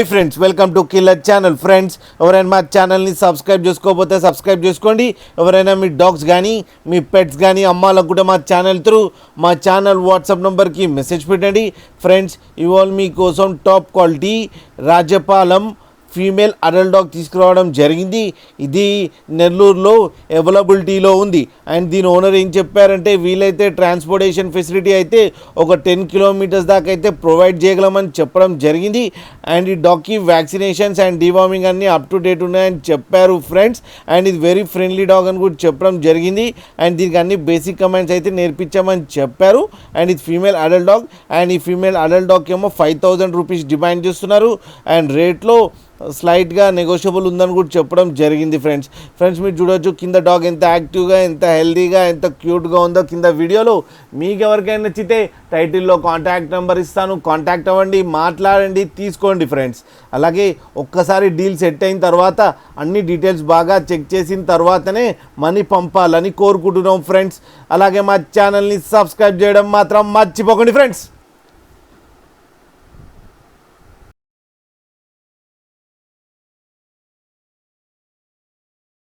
Friends welcome to killer channel. Friends ఎవరైనా మా ఛానల్ని సబ్స్క్రైబ్ చేసుకోకపోతే సబ్స్క్రైబ్ చేసుకోండి. ఎవరైనా మీ డాగ్స్ కానీ మీ పెట్స్ కానీ అమ్మాలకు కూడా మా ఛానల్ త్రూ మా ఛానల్ వాట్సాప్ నెంబర్కి మెసేజ్ పెట్టండి. ఫ్రెండ్స్ ఇవాళ మీకోసం top quality Rajapalem female adult dog తీసుకురావడం జరిగింది. ఇది నెల్లూరులో అవైలబిలిటీలో ఉంది. అండ్ దీని ఓనర్ ఏం చెప్పారంటే వీలైతే ట్రాన్స్పోర్టేషన్ ఫెసిలిటీ అయితే ఒక 10 కిలోమీటర్స్ దాకా అయితే ప్రొవైడ్ చేయగలమని చెప్పడం జరిగింది. అండ్ ఈ డాగ్కి వ్యాక్సినేషన్స్ అండ్ డివార్మింగ్ అన్నీ అప్ టు డేట్ ఉన్నాయని చెప్పారు ఫ్రెండ్స్. అండ్ ఇది వెరీ ఫ్రెండ్లీ డాగ్ అని కూడా చెప్పడం జరిగింది. అండ్ దీనికి అన్ని బేసిక్ కమాండ్స్ అయితే నేర్పించామని చెప్పారు. అండ్ ఇది ఫీమేల్ అడల్ట్ డాగ్. అండ్ ఈ ఫీమేల్ అడల్ట్ డాగ్కి ఏమో 5,000 రూపీస్ డిమాండ్ చేస్తున్నారు. అండ్ రేట్లో స్లైట్గా నెగోషియబుల్ ఉందని కూడా చెప్పడం జరిగింది. ఫ్రెండ్స్ మీరు చూడొచ్చు కింద డాగ్ ఎంత యాక్టివ్గా, ఎంత హెల్తీగా, ఎంత క్యూట్గా ఉందో కింద వీడియోలో. మీకు ఎవరికైనా నచ్చితే టైటిల్లో కాంటాక్ట్ నెంబర్ ఇస్తాను, కాంటాక్ట్ అవ్వండి, మాట్లాడండి, తీసుకోండి ఫ్రెండ్స్. అలాగే ఒక్కసారి డీల్ సెట్ అయిన తర్వాత అన్ని డీటెయిల్స్ బాగా చెక్ చేసిన తర్వాతనే మనీ పంపాలని కోరుకుంటున్నాం ఫ్రెండ్స్. అలాగే మా ఛానల్ని సబ్స్క్రైబ్ చేయడం మాత్రం మర్చిపోకండి ఫ్రెండ్స్.